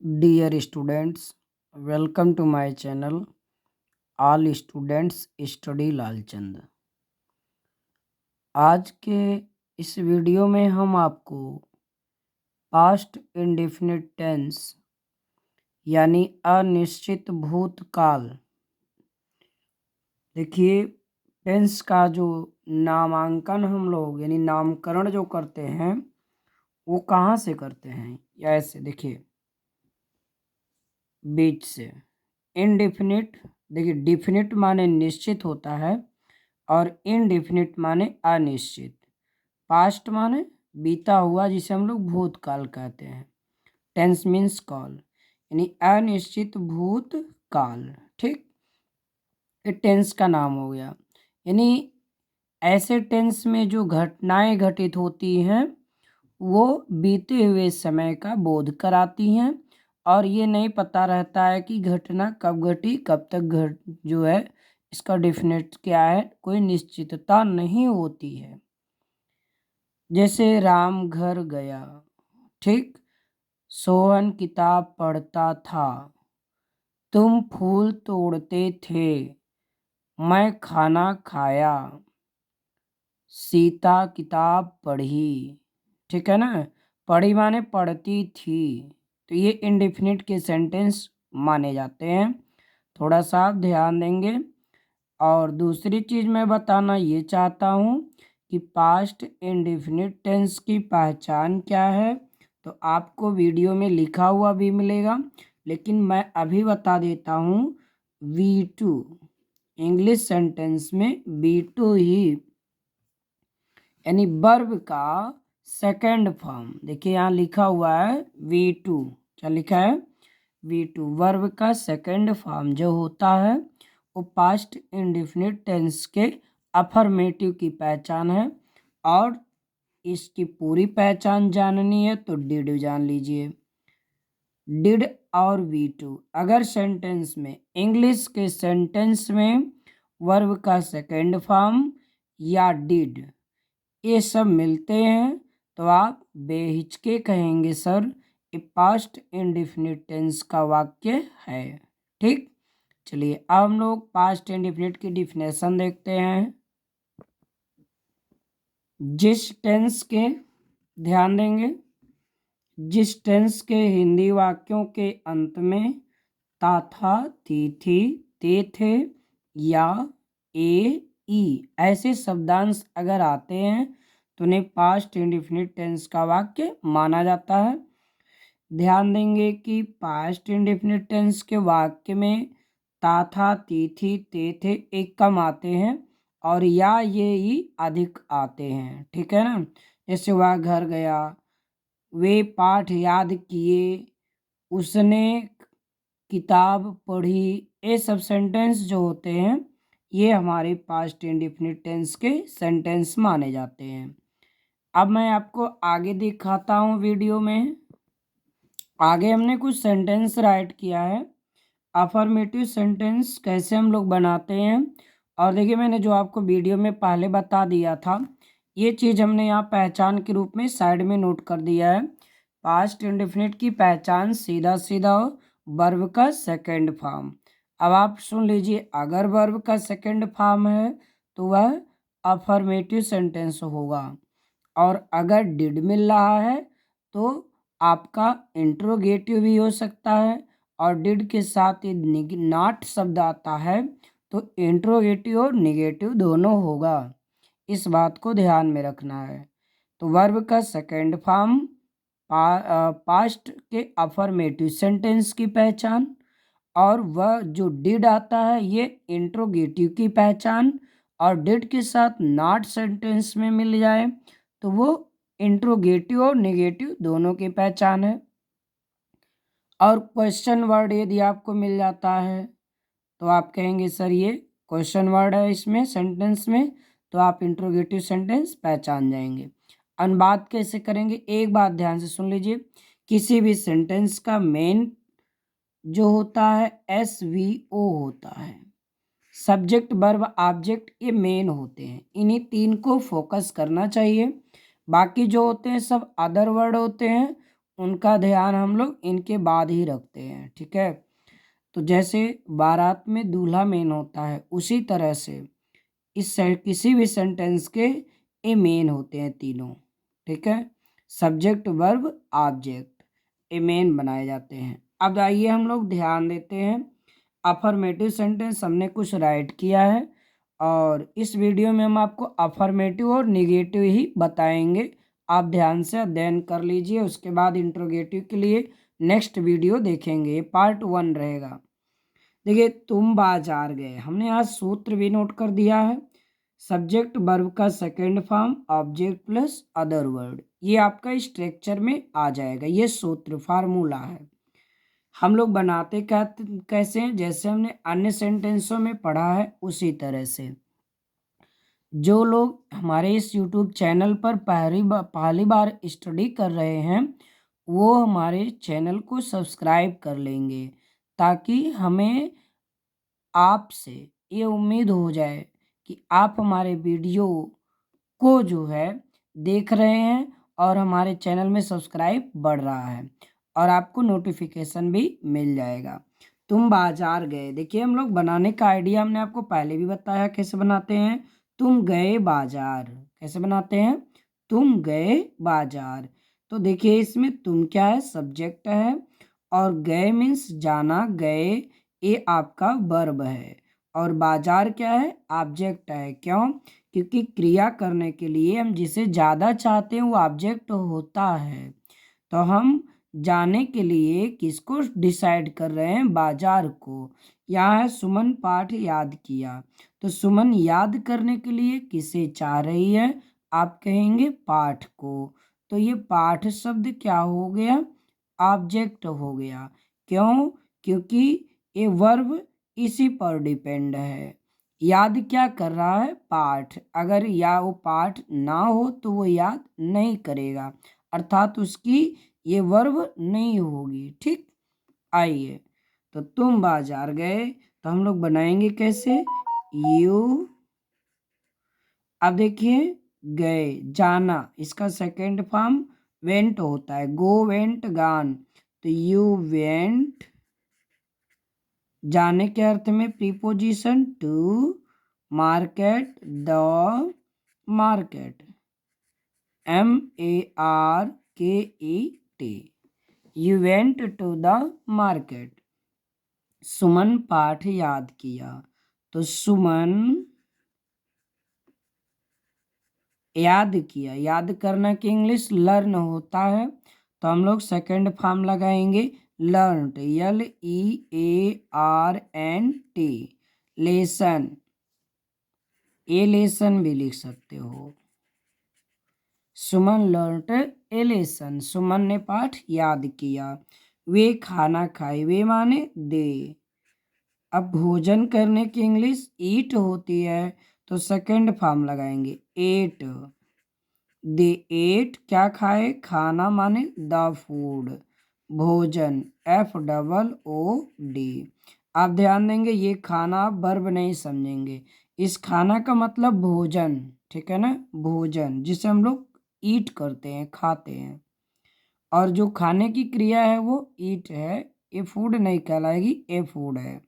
Dear students, welcome to my channel. All students study Lalchand. आज के इस वीडियो में हम आपको पास्ट इंडेफिनिट टेंस यानी अनिश्चित भूतकाल, देखिए टेंस का जो नामांकन हम लोग यानी नामकरण जो करते हैं वो कहाँ से करते हैं, या ऐसे देखिए बीच से। इनडेफिनिट, देखिए डिफिनिट माने निश्चित होता है और इनडेफिनिट माने अनिश्चित। पास्ट माने बीता हुआ, जिसे हम लोग भूतकाल कहते हैं। टेंस मीन्स कॉल, यानी अनिश्चित भूतकाल। ठीक, ये टेंस का नाम हो गया। यानी ऐसे टेंस में जो घटनाएं घटित होती हैं वो बीते हुए समय का बोध कराती हैं, और ये नहीं पता रहता है कि घटना कब घटी, कब तक घट जो है इसका डेफिनेट क्या है, कोई निश्चितता नहीं होती है। जैसे राम घर गया, ठीक, सोहन किताब पढ़ता था, तुम फूल तोड़ते थे, मैं खाना खाया, सीता किताब पढ़ी। ठीक है ना, पढ़ी माने पढ़ती थी। तो ये इंडेफिनिट के सेंटेंस माने जाते हैं, थोड़ा सा आप ध्यान देंगे। और दूसरी चीज़ मैं बताना ये चाहता हूँ कि पास्ट इंडेफिनिट टेंस की पहचान क्या है, तो आपको वीडियो में लिखा हुआ भी मिलेगा, लेकिन मैं अभी बता देता हूँ। V2 इंग्लिश सेंटेंस में V2 ही यानी वर्ब का सेकंड फॉर्म, देखिए यहाँ लिखा हुआ है V2, क्या लिखा है V2, वर्ब का सेकंड फॉर्म जो होता है वो पास्ट इंडेफिनिट टेंस के अफर्मेटिव की पहचान है। और इसकी पूरी पहचान जाननी है तो डिड जान लीजिए। डिड और V2 अगर सेंटेंस में, इंग्लिश के सेंटेंस में वर्ब का सेकंड फॉर्म या डिड ये सब मिलते हैं तो आप बेहिचके कहेंगे सर ये पास्ट इंडेफिनिट टेंस का वाक्य है। ठीक, चलिए अब हम लोग पास्ट इंडेफिनिट की डिफिनेशन देखते हैं। जिस टेंस के, ध्यान देंगे, जिस टेंस के हिंदी वाक्यों के अंत में ता था, थी थी, ते थे या ए ई ऐसे शब्दांश अगर आते हैं तो उन्हें पास्ट इंडेफिनिट टेंस का वाक्य माना जाता है। ध्यान देंगे कि पास्ट इंडेफिनिट टेंस के वाक्य में ता था, ती थी, ते थे एक कम आते हैं और या ये ही अधिक आते हैं। ठीक है ना, जैसे वह घर गया, वे पाठ याद किए, उसने किताब पढ़ी, ये सब सेंटेंस जो होते हैं ये हमारे पास्ट इंडेफिनिट टेंस के सेंटेंस माने जाते हैं। अब मैं आपको आगे दिखाता हूँ वीडियो में। आगे हमने कुछ सेंटेंस राइट किया है, अफर्मेटिव सेंटेंस कैसे हम लोग बनाते हैं। और देखिए मैंने जो आपको वीडियो में पहले बता दिया था ये चीज़ हमने यहाँ पहचान के रूप में साइड में नोट कर दिया है। पास्ट इंडेफिनिट की पहचान सीधा सीधा वर्ब का सेकंड फॉर्म। अब आप सुन लीजिए, अगर वर्ब का सेकंड फॉर्म है तो वह अफर्मेटिव सेंटेंस होगा, और अगर डिड मिल रहा है तो आपका इंट्रोगेटिव भी हो सकता है, और डिड के साथ ये नॉट शब्द आता है तो इंट्रोगेटिव और निगेटिव दोनों होगा। इस बात को ध्यान में रखना है। तो वर्ब का सेकंड फॉर्म, पास्ट के अफर्मेटिव सेंटेंस की पहचान, और वह जो डिड आता है ये इंट्रोगेटिव की पहचान, और डिड के साथ नॉट सेंटेंस में मिल जाए तो वो इंट्रोगेटिव और नेगेटिव दोनों की पहचान है। और क्वेश्चन वर्ड यदि आपको मिल जाता है तो आप कहेंगे सर ये क्वेश्चन वर्ड है इसमें सेंटेंस में, तो आप इंट्रोगेटिव सेंटेंस पहचान जाएंगे। अनुवाद कैसे करेंगे, एक बात ध्यान से सुन लीजिए, किसी भी सेंटेंस का मेन जो होता है SVO होता है, सब्जेक्ट वर्ब ऑब्जेक्ट, ये मेन होते हैं, इन्हीं तीन को फोकस करना चाहिए। बाकी जो होते हैं सब अदर वर्ड होते हैं, उनका ध्यान हम लोग इनके बाद ही रखते हैं, ठीक है। तो जैसे बारात में दूल्हा मेन होता है, उसी तरह से किसी भी सेंटेंस के ए मेन होते हैं तीनों, ठीक है। Subject verb object A main बनाए जाते हैं। अब आइए हम लोग ध्यान देते हैं। अफर्मेटिव सेंटेंस हमने कुछ राइट किया है और इस वीडियो में हम आपको अफर्मेटिव और निगेटिव ही बताएंगे। आप ध्यान से अध्ययन कर लीजिए, उसके बाद इंट्रोगेटिव के लिए नेक्स्ट वीडियो देखेंगे। ये पार्ट 1 रहेगा। देखिए, तुम बाजार गए, हमने आज सूत्र भी नोट कर दिया है। सब्जेक्ट वर्ब का second form object plus other word, ये आपका स्ट्रक्चर में आ जाएगा। ये सूत्र फार्मूला है। हम लोग बनाते कैसे हैं, जैसे हमने अन्य सेंटेंसों में पढ़ा है उसी तरह से। जो लोग हमारे इस यूट्यूब चैनल पर पहली बार स्टडी कर रहे हैं, वो हमारे चैनल को सब्सक्राइब कर लेंगे, ताकि हमें आपसे ये उम्मीद हो जाए कि आप हमारे वीडियो को जो है देख रहे हैं और हमारे चैनल में सब्सक्राइब बढ़ रहा है और आपको नोटिफिकेशन भी मिल जाएगा। तुम बाजार गए, देखिए हम लोग बनाने का आइडिया हमने आपको पहले भी बताया कैसे बनाते हैं। तुम गए बाजार कैसे बनाते हैं, तुम गए बाजार। तो देखिए इसमें तुम क्या है, सब्जेक्ट है, और गए मीन्स जाना, गए ये आपका वर्ब है, और बाजार क्या है, ऑब्जेक्ट है। क्यों, क्योंकि क्रिया करने के लिए हम जिसे ज़्यादा चाहते हैं वो ऑब्जेक्ट होता है। तो हम जाने के लिए किसको डिसाइड कर रहे हैं, बाजार को। यहाँ है सुमन पाठ याद किया, तो सुमन याद करने के लिए किसे चाह रही है, आप कहेंगे पाठ को। तो ये पाठ शब्द क्या हो गया, ऑब्जेक्ट हो गया। क्यों, क्योंकि ये वर्ब इसी पर डिपेंड है। याद क्या कर रहा है, पाठ। अगर या वो पाठ ना हो तो वो याद नहीं करेगा, अर्थात उसकी ये वर्ब नहीं होगी, ठीक। आइए, तो तुम बाजार गए, तो हम लोग बनाएंगे कैसे, यू। अब देखिए, गए जाना, इसका सेकंड फॉर्म वेंट होता है, गो वेंट गान। तो यू वेंट, जाने के अर्थ में preposition to, market the market, MARKET, you went to the market. Suman पाठ याद किया, तो सुमन याद किया। याद करना की इंग्लिश लर्न होता है, तो हम लोग सेकंड फॉर्म लगाएंगे लर्नड, LEARNT, लेसन। ए लेसन भी लिख सकते हो। सुमन लर्नड ए लेसन, सुमन ने पाठ याद किया। वे खाना खाए, वे माने दे। अब भोजन करने की इंग्लिश ईट होती है, तो सेकंड फॉर्म लगाएंगे एट। दे एट, क्या खाए, खाना माने द फूड, भोजन FOOD। आप ध्यान देंगे, ये खाना आप वर्ब नहीं समझेंगे, इस खाना का मतलब भोजन, ठीक है ना, भोजन जिसे हम लोग ईट करते हैं, खाते हैं। और जो खाने की क्रिया है वो ईट है, ये फूड नहीं कहलाएगी, ए फूड है।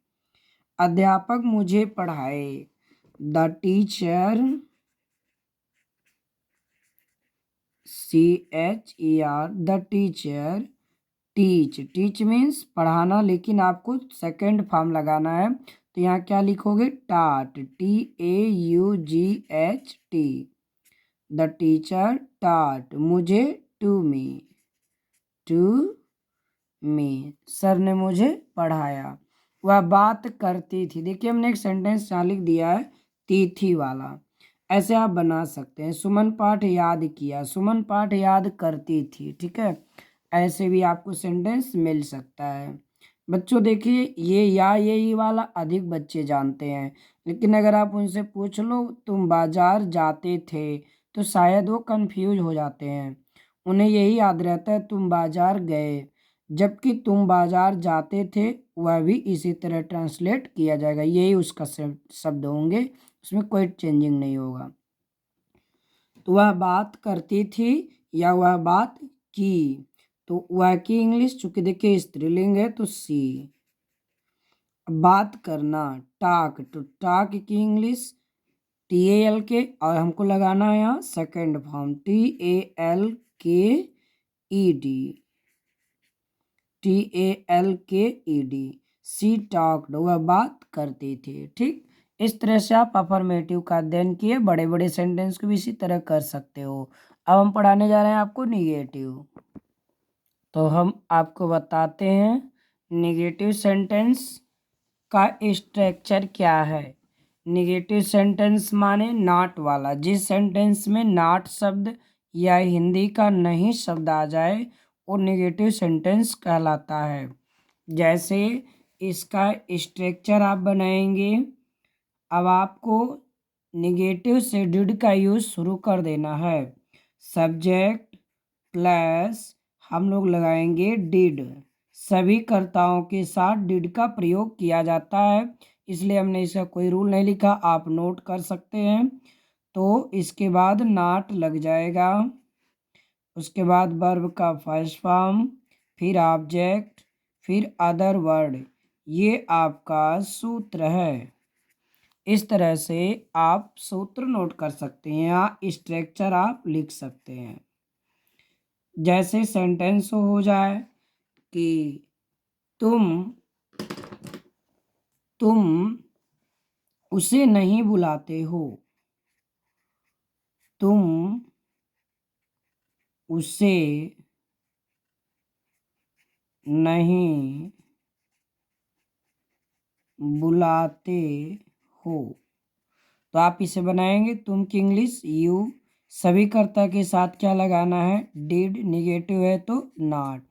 अध्यापक मुझे पढ़ाए, the teacher, CHER, the teacher teach. Teach means पढ़ाना, लेकिन आपको सेकंड फॉर्म लगाना है, तो यहाँ क्या लिखोगे, टाट, TAUGHT। द टीचर टाट मुझे, to me, to me, sir ने मुझे पढ़ाया। वह बात करती थी, देखिए हमने एक सेंटेंस यहाँ लिख दिया है तिथि वाला, ऐसे आप बना सकते हैं। सुमन पाठ याद किया, सुमन पाठ याद करती थी, ठीक है। ऐसे भी आपको सेंटेंस मिल सकता है। बच्चों देखिए, ये या यही वाला अधिक बच्चे जानते हैं, लेकिन अगर आप उनसे पूछ लो तुम बाजार जाते थे, तो शायद वो कंफ्यूज हो जाते हैं। उन्हें यही याद रहता है तुम बाजार गए, जबकि तुम बाजार जाते थे वह भी इसी तरह ट्रांसलेट किया जाएगा, यही उसका शब्द होंगे, उसमें कोई चेंजिंग नहीं होगा। तो वह बात करती थी या वह बात की, तो वह की इंग्लिश, चूंकि देखिए स्त्रीलिंग है तो सी। बात करना, टाक, तो टाक की इंग्लिश TALK, और हमको लगाना है यहाँ सेकेंड फॉर्म TALKED, TALKED। सी टॉक्ड, वह बात करती थी। ठीक, इस तरह से आप अफर्मेटिव का अध्ययन किए। बड़े बड़े सेंटेंस को भी इसी तरह कर सकते हो। अब हम पढ़ाने जा रहे हैं आपको निगेटिव। तो हम आपको बताते हैं निगेटिव सेंटेंस का स्ट्रक्चर क्या है। निगेटिव सेंटेंस माने नॉट वाला, जिस सेंटेंस में नॉट शब्द या हिंदी का नहीं शब्द आ जाए वो निगेटिव सेंटेंस कहलाता है। जैसे इसका स्ट्रक्चर आप बनाएंगे। अब आपको निगेटिव से डिड का यूज शुरू कर देना है। सब्जेक्ट प्लस हम लोग लगाएंगे डिड। सभी कर्ताओं के साथ डिड का प्रयोग किया जाता है, इसलिए हमने इसका कोई रूल नहीं लिखा, आप नोट कर सकते हैं। तो इसके बाद नॉट लग जाएगा, उसके बाद वर्ब का फर्स्ट फॉर्म, फिर ऑब्जेक्ट, फिर अदर वर्ड। ये आपका सूत्र है। इस तरह से आप सूत्र नोट कर सकते हैं या स्ट्रक्चर आप लिख सकते हैं। जैसे सेंटेंस हो जाए कि तुम उसे नहीं बुलाते हो, तुम उसे नहीं बुलाते हो। तो आप इसे बनाएंगे तुम की इंग्लिश यू। सभी कर्ता के साथ क्या लगाना है, डिड। निगेटिव है तो नॉट।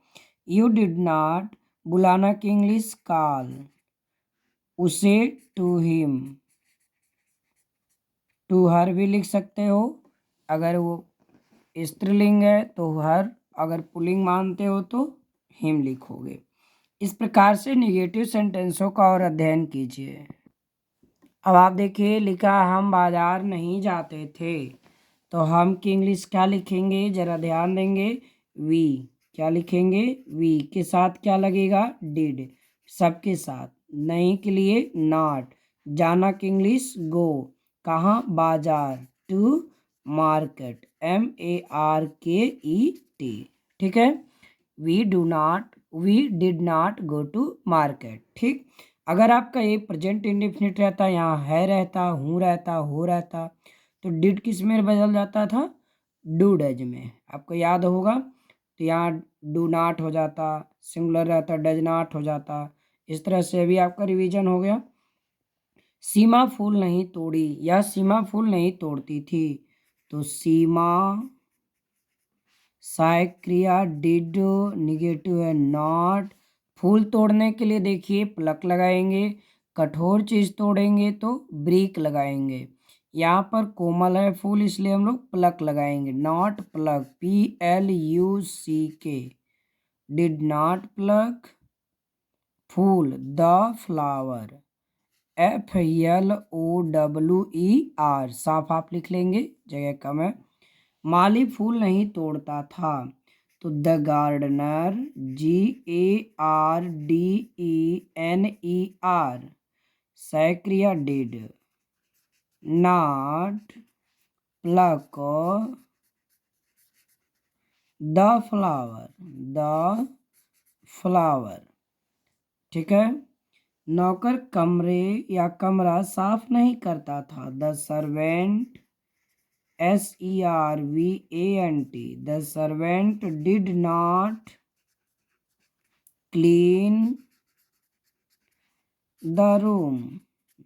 यू डिड नॉट बुलाना की इंग्लिश कॉल, उसे टू हिम। टू हर भी लिख सकते हो, अगर वो स्त्रीलिंग है तो हर, अगर पुल्लिंग मानते हो तो हिम लिखोगे। इस प्रकार से निगेटिव सेंटेंसों का और अध्ययन कीजिए। अब आप देखिए लिखा हम बाजार नहीं जाते थे, तो हम की इंग्लिश क्या लिखेंगे, जरा ध्यान देंगे। वी, क्या लिखेंगे, वी के साथ क्या लगेगा, डिड। सबके साथ। नहीं के लिए नॉट। जाना की इंग्लिश गो, कहाँ, बाजार, टू मार्केट, MARKET। ठीक है, we did not go to market. ठीक, अगर आपका ये प्रेजेंट इंडेफिनिट रहता, यहाँ है रहता, हूँ रहता, हो रहता, तो डिड किस में बदल जाता था, डू डज में। आपको याद होगा, तो यहाँ डू नॉट हो जाता, सिंगुलर रहता डज नॉट हो जाता। इस तरह से अभी आपका रिवीजन हो गया। सीमा फूल नहीं तोड़ी, या सीमा फूल नहीं तोड़ती थी, तो सीमा सहायक क्रिया डिड, निगेटिव है नॉट। फूल तोड़ने के लिए देखिए प्लक लगाएंगे, कठोर चीज तोड़ेंगे तो ब्रीक लगाएंगे। यहाँ पर कोमल है फूल, इसलिए हम लोग प्लक लगाएंगे, not pluck, PLUCK। Did not pluck फूल, द फ्लावर, FLOWER। साफ आप लिख लेंगे, जगह कम है। माली फूल नहीं तोड़ता था, तो द गार्डनर, GARDENER। सक्रिया did not plug the flower, the flower. ठीक है, नौकर कमरे या कमरा साफ नहीं करता था, the servant, SERVANT। The servant did not clean the room,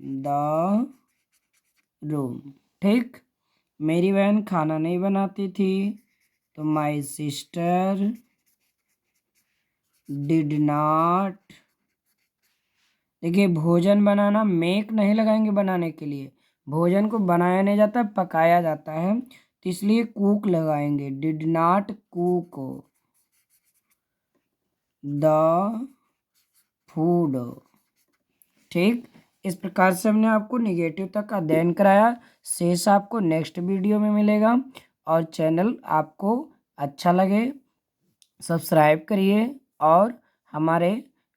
the room. ठीक, मेरी बहन खाना नहीं बनाती थी, तो माई सिस्टर डिड नॉट। देखिए भोजन बनाना, मेक नहीं लगाएंगे बनाने के लिए, भोजन को बनाया नहीं जाता, पकाया जाता है, तो इसलिए कुक लगाएंगे, did not cook the food. ठीक, इस प्रकार से हमने आपको निगेटिव तक अध्ययन कराया। शेष आपको नेक्स्ट वीडियो में मिलेगा। और चैनल आपको अच्छा लगे सब्सक्राइब करिए और हमारे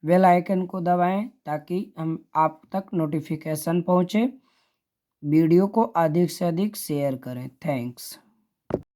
बेल आइकन को दबाएं ताकि हम आप तक नोटिफिकेशन पहुंचे। वीडियो को अधिक से अधिक शेयर करें। थैंक्स।